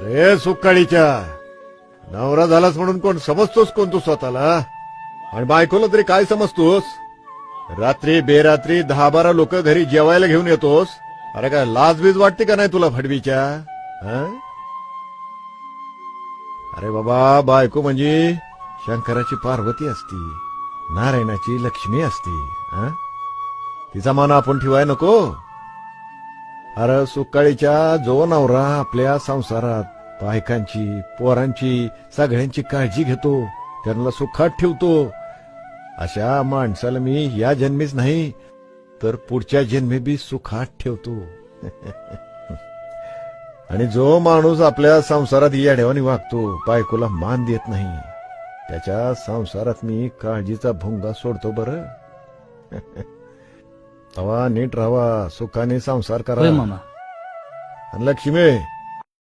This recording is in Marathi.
अरे सुकाळीच्या नवरा झालास म्हणून कोण समजतोस कोण तू स्वतःला? आणि बायकोला तरी काय समजतोस? रात्री बेरात्री 10-12 लोक घरी जेवायला घेऊन येतोस. अरे काय लाज बीज वाटते का नाही तुला फडवीच्या? हं? अरे बाबा, बायको म्हणजे शंकराची पार्वती असती, नारायणाची लक्ष्मी असती. हं? तिचा मान आपण ठेवाय नको. अरे सुकाळीच्या जो नवरा आपल्या संसारात बायकांची पोरांची सगळ्यांची काळजी घेतो, त्यांना सुखात ठेवतो, अशा माणसाला मी या जन्मीच नाही तर पुढच्या जन्मी बी सुखात ठेवतो. आणि जो माणूस आपल्या संसारात येड्यावानी वागतो, बायकोला मान देत नाही, त्याच्या संसारात मी काळजीचा भुंगा सोडतो बरं. तवा नीट राहावा, सुखाने संसार करा. होय मामा. आणि लक्ष्मी